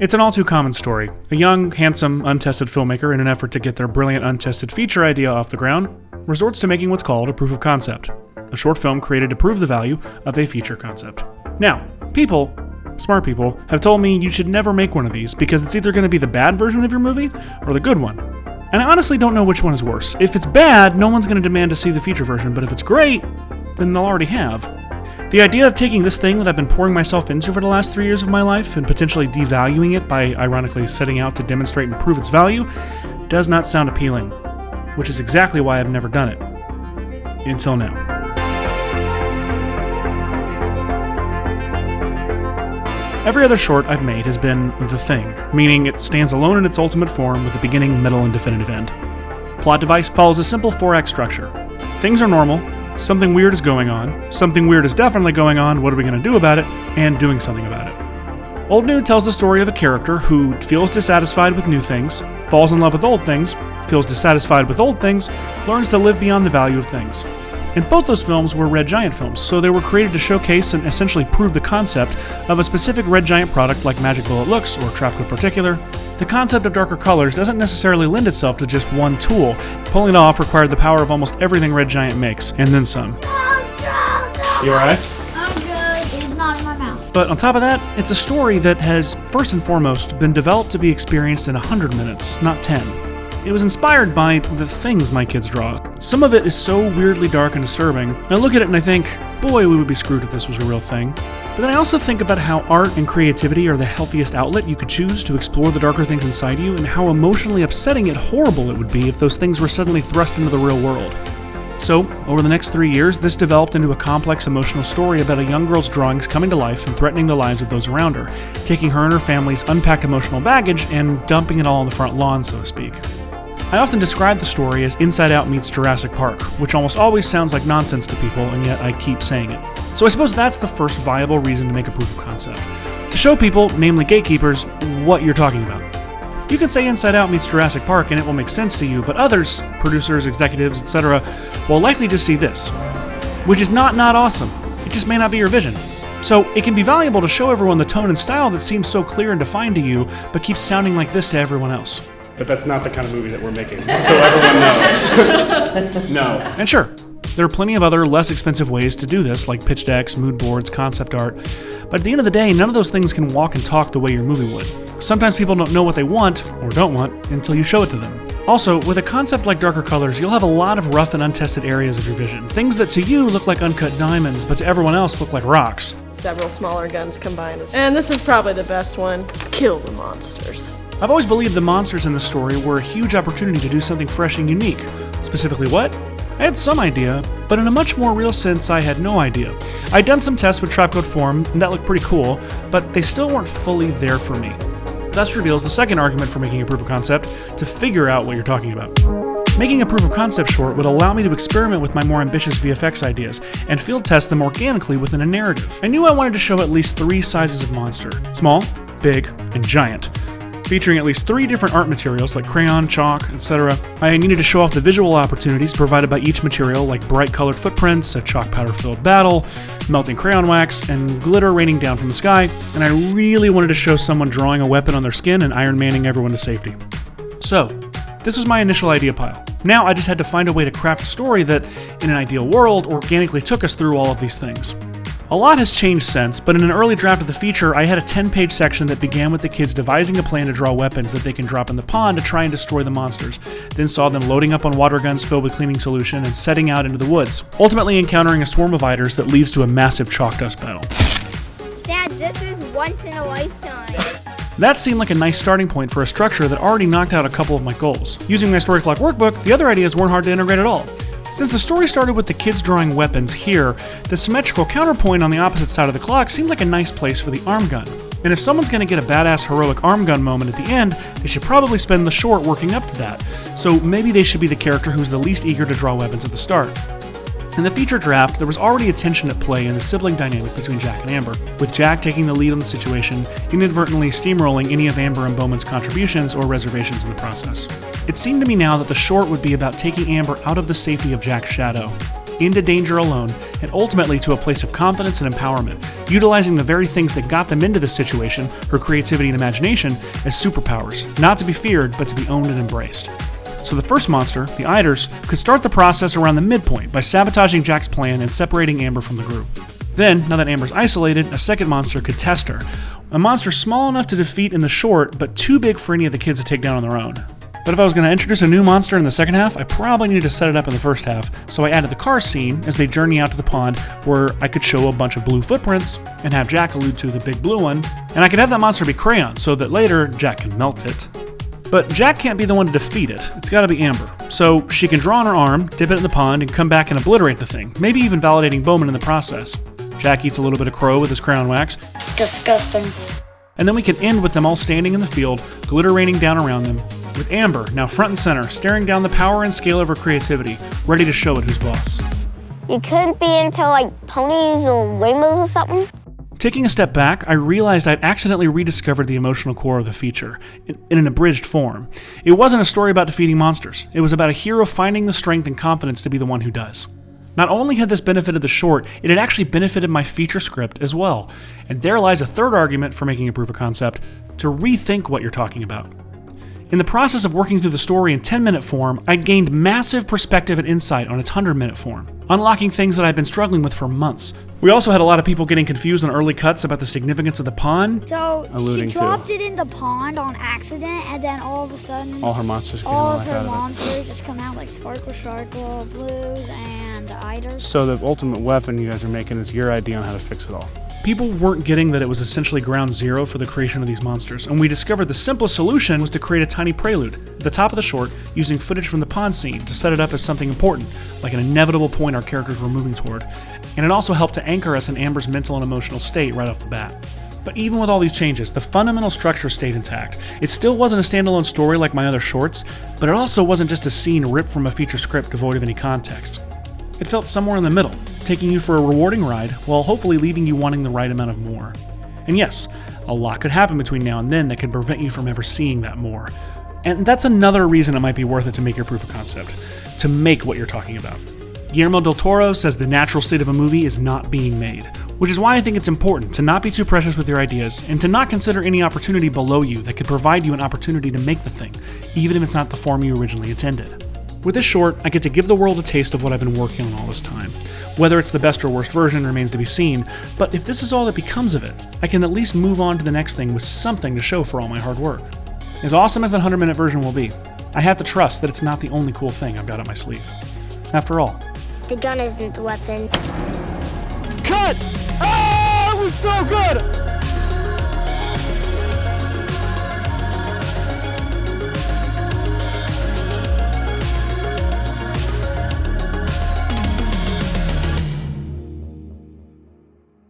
It's an all-too-common story. A young, handsome, untested filmmaker, in an effort to get their brilliant, untested feature idea off the ground, resorts to making what's called a proof of concept, a short film created to prove the value of a feature concept. Now, smart people, have told me you should never make one of these because it's either going to be the bad version of your movie or the good one. And I honestly don't know which one is worse. If it's bad, no one's going to demand to see the feature version, but if it's great, then they'll already have. The idea of taking this thing that I've been pouring myself into for the last 3 years of my life and potentially devaluing it by ironically setting out to demonstrate and prove its value does not sound appealing, which is exactly why I've never done it. Until now. Every other short I've made has been the thing, meaning it stands alone in its ultimate form with a beginning, middle, and definitive end. Plot device follows a simple 4-act structure. Things are normal. Something weird is going on. Something weird is definitely going on. What are we going to do about it? And doing something about it. Old New tells the story of a character who feels dissatisfied with new things, falls in love with old things, feels dissatisfied with old things, learns to live beyond the value of things. And both those films were Red Giant films, so they were created to showcase and essentially prove the concept of a specific Red Giant product like Magic Bullet Looks or Trapcoat Particular. The concept of darker colors doesn't necessarily lend itself to just one tool. Pulling it off required the power of almost everything Red Giant makes, and then some. You alright? I'm good. It's not in my mouth. But on top of that, it's a story that has, first and foremost, been developed to be experienced in 100 minutes, not 10. It was inspired by the things my kids draw. Some of it is so weirdly dark and disturbing. I look at it and I think, boy, we would be screwed if this was a real thing. But then I also think about how art and creativity are the healthiest outlet you could choose to explore the darker things inside you, and how emotionally upsetting yet horrible it would be if those things were suddenly thrust into the real world. So, over the next 3 years, this developed into a complex emotional story about a young girl's drawings coming to life and threatening the lives of those around her, taking her and her family's unpacked emotional baggage and dumping it all on the front lawn, so to speak. I often describe the story as Inside Out meets Jurassic Park, which almost always sounds like nonsense to people, and yet I keep saying it. So I suppose that's the first viable reason to make a proof of concept. To show people, namely gatekeepers, what you're talking about. You can say Inside Out meets Jurassic Park and it will make sense to you, but others, producers, executives, etc., will likely just see this. Which is not awesome. It just may not be your vision. So it can be valuable to show everyone the tone and style that seems so clear and defined to you, but keeps sounding like this to everyone else. But that's not the kind of movie that we're making, so everyone knows. No. And sure, there are plenty of other less expensive ways to do this, like pitch decks, mood boards, concept art. But at the end of the day, none of those things can walk and talk the way your movie would. Sometimes people don't know what they want, or don't want, until you show it to them. Also, with a concept like darker colors, you'll have a lot of rough and untested areas of your vision. Things that to you look like uncut diamonds, but to everyone else look like rocks. Several smaller guns combined. And this is probably the best one. Kill the monsters. I've always believed the monsters in the story were a huge opportunity to do something fresh and unique. Specifically what? I had some idea, but in a much more real sense, I had no idea. I'd done some tests with Trapcoat Form, and that looked pretty cool, but they still weren't fully there for me. Thus reveals the second argument for making a proof of concept, to figure out what you're talking about. Making a proof of concept short would allow me to experiment with my more ambitious VFX ideas, and field test them organically within a narrative. I knew I wanted to show at least 3 sizes of monster: small, big, and giant. Featuring at least 3 different art materials like crayon, chalk, etc. I needed to show off the visual opportunities provided by each material, like bright colored footprints, a chalk powder filled battle, melting crayon wax, and glitter raining down from the sky, and I really wanted to show someone drawing a weapon on their skin and Iron Manning everyone to safety. So, this was my initial idea pile. Now I just had to find a way to craft a story that, in an ideal world, organically took us through all of these things. A lot has changed since, but in an early draft of the feature, I had a 10-page section that began with the kids devising a plan to draw weapons that they can drop in the pond to try and destroy the monsters, then saw them loading up on water guns filled with cleaning solution and setting out into the woods, ultimately encountering a swarm of eiders that leads to a massive chalk dust battle. Dad, this is once in a lifetime. That seemed like a nice starting point for a structure that already knocked out a couple of my goals. Using my story clock workbook, the other ideas weren't hard to integrate at all. Since the story started with the kids drawing weapons here, the symmetrical counterpoint on the opposite side of the clock seemed like a nice place for the arm gun. And if someone's going to get a badass heroic arm gun moment at the end, they should probably spend the short working up to that. So maybe they should be the character who's the least eager to draw weapons at the start. In the feature draft, there was already a tension at play in the sibling dynamic between Jack and Amber, with Jack taking the lead on the situation, inadvertently steamrolling any of Amber and Bowman's contributions or reservations in the process. It seemed to me now that the short would be about taking Amber out of the safety of Jack's shadow. into danger alone, and ultimately to a place of confidence and empowerment, utilizing the very things that got them into this situation, her creativity and imagination, as superpowers, not to be feared, but to be owned and embraced. So the first monster, the Eiders, could start the process around the midpoint by sabotaging Jack's plan and separating Amber from the group. Then, now that Amber's isolated, a second monster could test her. A monster small enough to defeat in the short, but too big for any of the kids to take down on their own. But if I was going to introduce a new monster in the second half, I probably needed to set it up in the first half, so I added the car scene as they journey out to the pond, where I could show a bunch of blue footprints and have Jack allude to the big blue one, and I could have that monster be Crayon so that later Jack can melt it. But Jack can't be the one to defeat it, it's gotta be Amber. So she can draw on her arm, dip it in the pond, and come back and obliterate the thing, maybe even validating Bowman in the process. Jack eats a little bit of crow with his crown wax. Disgusting. And then we can end with them all standing in the field, glitter raining down around them, with Amber now front and center, staring down the power and scale of her creativity, ready to show it who's boss. You couldn't be into like ponies or rainbows or something? Taking a step back, I realized I'd accidentally rediscovered the emotional core of the feature, in an abridged form. It wasn't a story about defeating monsters. It was about a hero finding the strength and confidence to be the one who does. Not only had this benefited the short, it had actually benefited my feature script as well. And there lies a third argument for making a proof of concept: to rethink what you're talking about. In the process of working through the story in 10-minute form, I'd gained massive perspective and insight on its 100-minute form, unlocking things that I'd been struggling with for months. We also had a lot of people getting confused on early cuts about the significance of the pond. So Alluding she to. dropped it in the pond on accident, and then all of a sudden, All her monsters get all of out her of it. monsters just come out like Sparkle Sharkle, Blues, and Eiders. So the ultimate weapon you guys are making is your idea on how to fix it all. People weren't getting that it was essentially ground zero for the creation of these monsters, and we discovered the simplest solution was to create a tiny prelude at the top of the short using footage from the pond scene to set it up as something important, like an inevitable point our characters were moving toward, and it also helped to anchor us in Amber's mental and emotional state right off the bat. But even with all these changes, the fundamental structure stayed intact. It still wasn't a standalone story like my other shorts, but it also wasn't just a scene ripped from a feature script devoid of any context. It felt somewhere in the middle, taking you for a rewarding ride while hopefully leaving you wanting the right amount of more. And yes, a lot could happen between now and then that could prevent you from ever seeing that more. And that's another reason it might be worth it to make your proof of concept, to make what you're talking about. Guillermo del Toro says the natural state of a movie is not being made, which is why I think it's important to not be too precious with your ideas and to not consider any opportunity below you that could provide you an opportunity to make the thing, even if it's not the form you originally intended. With this short, I get to give the world a taste of what I've been working on all this time. Whether it's the best or worst version remains to be seen, but if this is all that becomes of it, I can at least move on to the next thing with something to show for all my hard work. As awesome as that 100-minute version will be, I have to trust that it's not the only cool thing I've got up my sleeve. After all, The gun isn't the weapon. cut! Oh, it was so good!